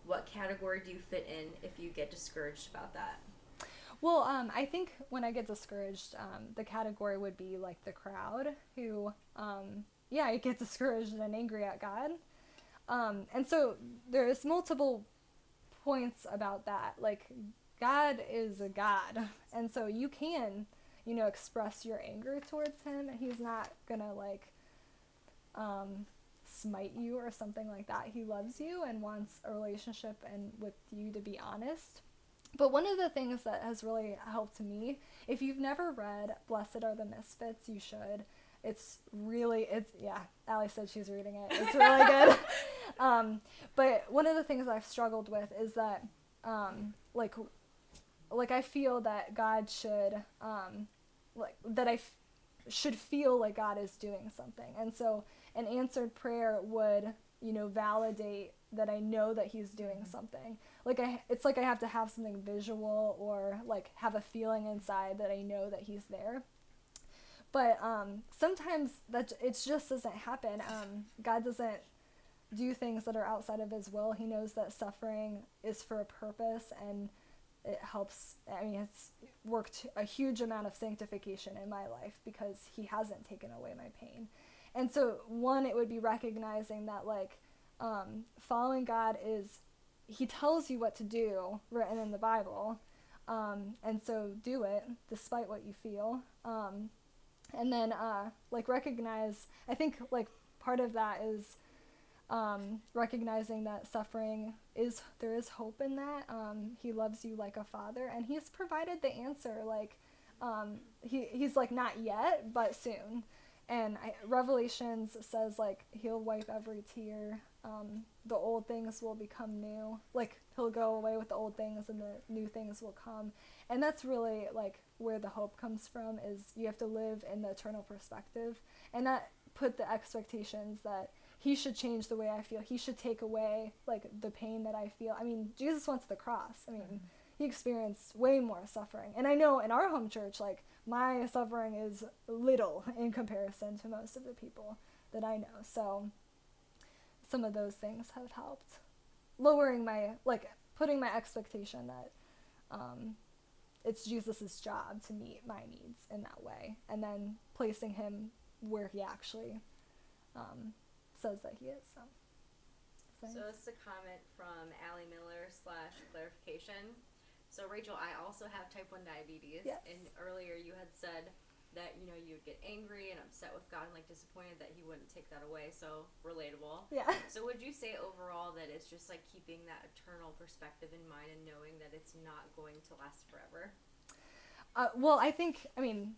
What category do you fit in if you get discouraged about that? Well, I think when I get discouraged, the category would be like the crowd who, I get discouraged and angry at God. And so there's multiple points about that. Like, God is a God. And so you can, you know, express your anger towards him. He's not gonna, like, smite you or something like that. He loves you and wants a relationship and with you to be honest. But one of the things that has really helped me, if you've never read Blessed Are the Misfits, you should. Allie said she's reading it. It's really good. But one of the things I've struggled with is that, like I feel that God should, should feel like God is doing something. And so an answered prayer would, you know, validate that I know that he's doing something. Like it's like I have to have something visual or like have a feeling inside that I know that he's there. But sometimes that it just doesn't happen. God doesn't do things that are outside of his will. He knows that suffering is for a purpose, and it helps. I mean, it's worked a huge amount of sanctification in my life because he hasn't taken away my pain. And so one, it would be recognizing that like following God is, he tells you what to do, written in the Bible, and so do it despite what you feel. And then like recognize, I think like part of that is recognizing that suffering there is hope in that. He loves you like a father, and he's provided the answer. Like he's like, not yet, but soon. and Revelations says, like, he'll wipe every tear. The old things will become new. Like, he'll go away with the old things and the new things will come. And that's really, like, where the hope comes from, is you have to live in the eternal perspective and not put the expectations that he should change the way I feel. He should take away, like, the pain that I feel. I mean, Jesus went to the cross. I mean, he experienced way more suffering. And I know in our home church, like, my suffering is little in comparison to most of the people that I know. So some of those things have helped lowering my, like, putting my expectation that it's Jesus's job to meet my needs in that way, and then placing him where he actually says that he is. So this is a comment from Allie Miller / clarification. So Rachel, I also have type 1 diabetes. Yes. And earlier you had said that, you know, you would get angry and upset with God and, like, disappointed that he wouldn't take that away. So relatable. Yeah. So would you say overall that it's just, like, keeping that eternal perspective in mind and knowing that it's not going to last forever? Well, I think, I mean,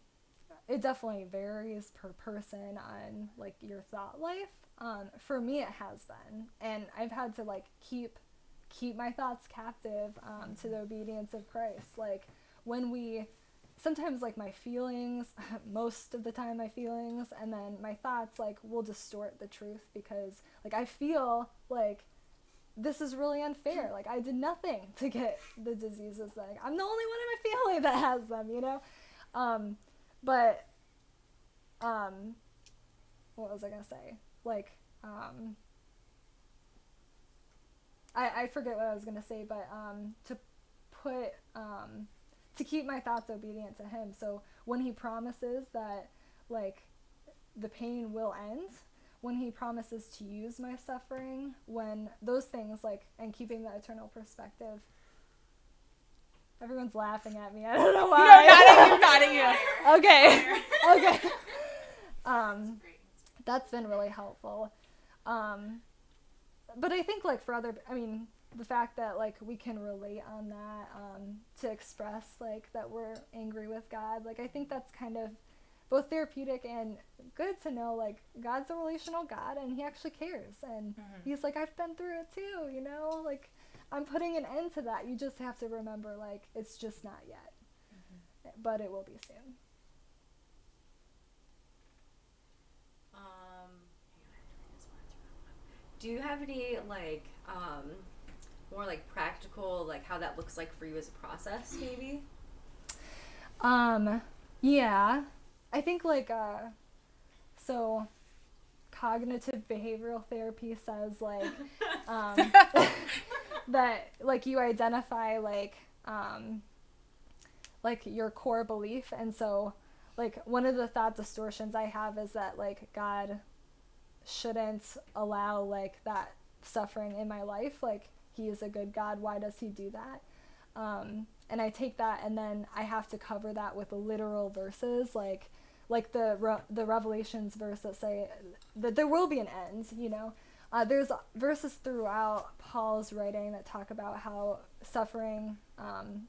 it definitely varies per person on, like, your thought life. For me, it has been. And I've had to, like, keep my thoughts captive to the obedience of Christ. Like, sometimes, like, my feelings, most of the time my feelings, and then my thoughts, like, will distort the truth, because, like, I feel like this is really unfair. Like, I did nothing to get the diseases. Like, I'm the only one in my family that has them, you know? What was I gonna say? Like, I forget what I was gonna say, but to keep my thoughts obedient to him. So when he promises that, like, the pain will end, when he promises to use my suffering, when those things, like, and keeping that eternal perspective. Everyone's laughing at me. I don't know why. No, not at you. Okay. That's been really helpful. But I think, like, the fact that, like, we can relate on that, to express, like, that we're angry with God, like, I think that's kind of both therapeutic and good to know, like, God's a relational God and he actually cares, and he's like, I've been through it too, you know, like, I'm putting an end to that. You just have to remember, like, it's just not yet, but it will be soon. Do you have any, like, more, like, practical, like, how that looks like for you as a process, maybe? Yeah. I think, like, so cognitive behavioral therapy says, like, that, like, you identify, like, your core belief. And so, like, one of the thought distortions I have is that, like, God shouldn't allow, like, that suffering in my life. Like, he is a good God. Why does he do that? And I take that, and then I have to cover that with literal verses, like the Revelations verse that say that there will be an end, you know. There's verses throughout Paul's writing that talk about how suffering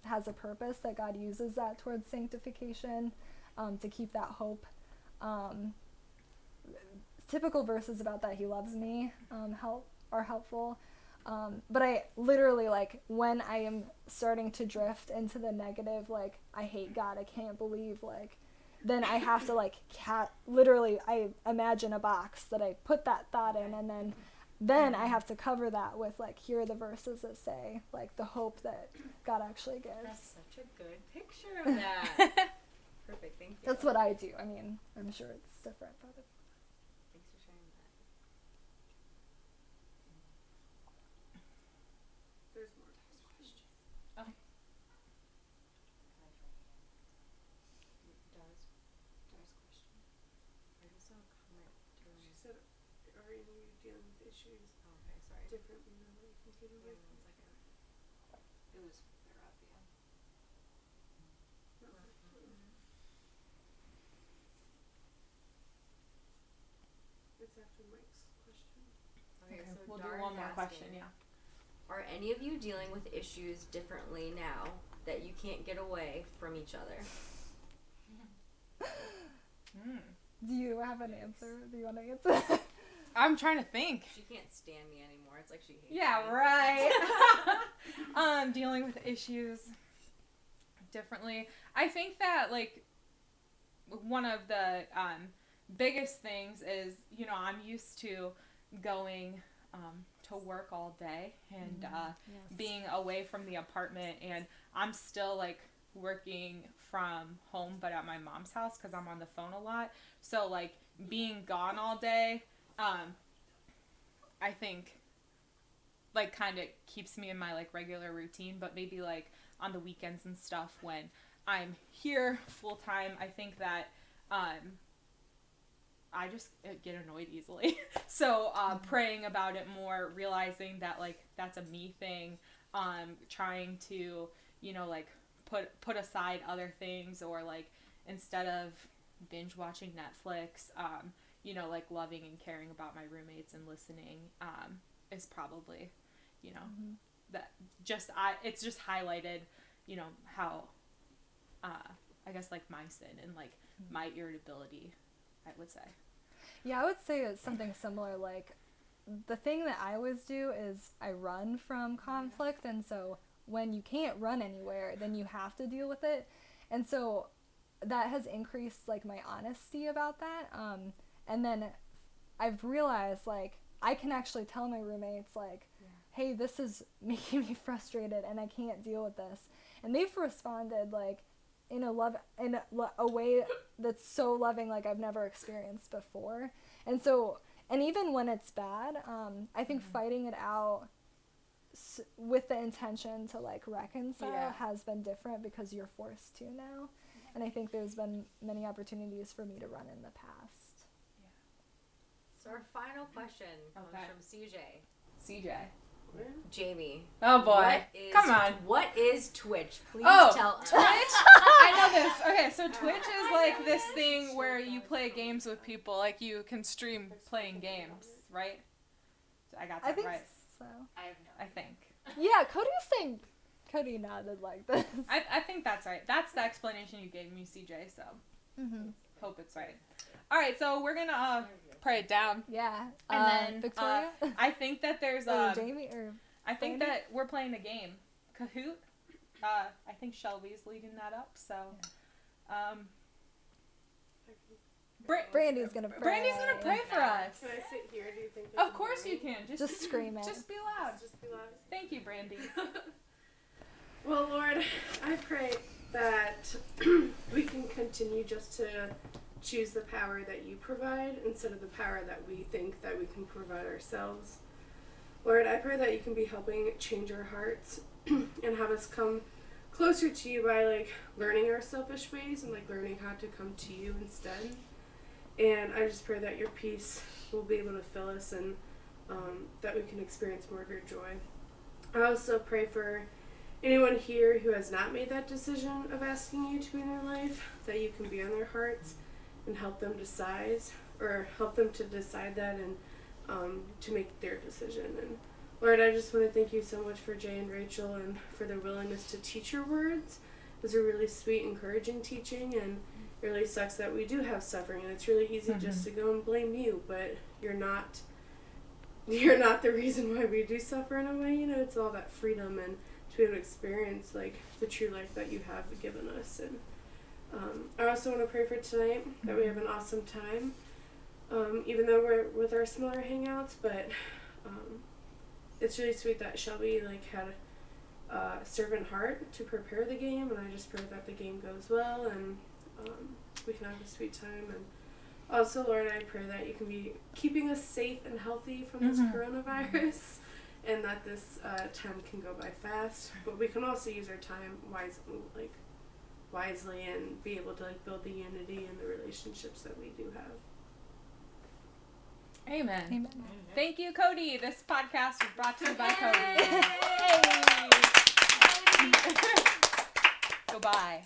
has a purpose, that God uses that towards sanctification, to keep that hope. Typical verses about that he loves me are helpful. But I literally, like, when I am starting to drift into the negative, like, I hate God, I can't believe, like, then I have to, like, literally, I imagine a box that I put that thought in, and then I have to cover that with, like, here are the verses that say, like, the hope that God actually gives. That's such a good picture of that. Perfect, thank you. That's what I do. I mean, I'm sure it's different, but Thanks for sharing that. There's more questions. Okay. Dar's question. I just saw a comment during. She said, are any of you dealing with issues Oh, okay, sorry. differently than what you've been dealing with? 1 second. It was there at the end. It's after Mike's question. Okay, so we'll do Dar's one more asking, question, yeah. Are any of you dealing with issues differently now that you can't get away from each other? Do you have an answer? Do you want to answer? I'm trying to think. She can't stand me anymore. It's like she hates Yeah, me. right. Dealing with issues differently. I think that, like, one of the biggest things is, you know, I'm used to going to work all day and being away from the apartment, and I'm still, like, working from home but at my mom's house because I'm on the phone a lot. So, like, being gone all day, I think, like, kind of keeps me in my, like, regular routine, but maybe, like, on the weekends and stuff when I'm here full time, I think that I just get annoyed easily. So praying about it more, realizing that, like, that's a me thing, trying to, you know, like, put aside other things, or, like, instead of binge watching Netflix, you know, like, loving and caring about my roommates and listening is probably, you know, that it's just highlighted, you know, how I guess, like, my sin and, like, my irritability, I would say. Yeah, I would say it's something similar. Like, the thing that I always do is I run from conflict, and so when you can't run anywhere, then you have to deal with it. And so that has increased, like, my honesty about that. And then I've realized, like, I can actually tell my roommates, like, hey, this is making me frustrated and I can't deal with this. And they've responded, like, in a way that's so loving, like, I've never experienced before. And so, and even when it's bad, I think fighting it out with the intention to, like, reconcile has been different because you're forced to now. And I think there's been many opportunities for me to run in the past. So our final question comes from CJ. CJ. Jaimee. Oh boy. Come on. What is Twitch? Please tell us. Twitch? I know this. Okay, so Twitch is like this thing where you play games with people. Like, you can stream playing games, right? I got that I think right. so. I think. Yeah, Cody was saying, Cody nodded like this. I think that's right. That's the explanation you gave me, CJ, so hope it's right. All right, so we're going to pray it down. Yeah. And then Victoria? I think that there's Jaimee or I think Brandy? that we're playing a game. Kahoot. I think Shelby's leading that up, so Brandy's gonna pray. Brandy's gonna pray for us. Can I sit here? Do you think? Of course you can. Just scream it. Just be loud. Just be loud. Thank you, Brandy. Well, Lord, I pray that we can continue just to choose the power that you provide instead of the power that we think that we can provide ourselves. Lord, I pray that you can be helping change our hearts and have us come closer to you by, like, learning our selfish ways and, like, learning how to come to you instead. And I just pray that your peace will be able to fill us and that we can experience more of your joy. I also pray for anyone here who has not made that decision of asking you to be in their life, that you can be on their hearts and help them decide that and to make their decision. And Lord, I just want to thank you so much for Jay and Rachel and for their willingness to teach your words. It was a really sweet, encouraging teaching, and it really sucks that we do have suffering, and it's really easy just to go and blame you, but you're not the reason why we do suffer in a way. You know, it's all that freedom and to be able to experience, like, the true life that you have given us. And I also want to pray for tonight that we have an awesome time, even though we're with our smaller hangouts, but it's really sweet that Shelby, like, had a servant heart to prepare the game, and I just pray that the game goes well and we can have a sweet time. And also, Lord, I pray that you can be keeping us safe and healthy from this coronavirus, and that this time can go by fast, but we can also use our time wisely and be able to, like, build the unity and the relationships that we do have. Amen. Amen. Thank you, Cody. This podcast was brought to you by Cody. Goodbye.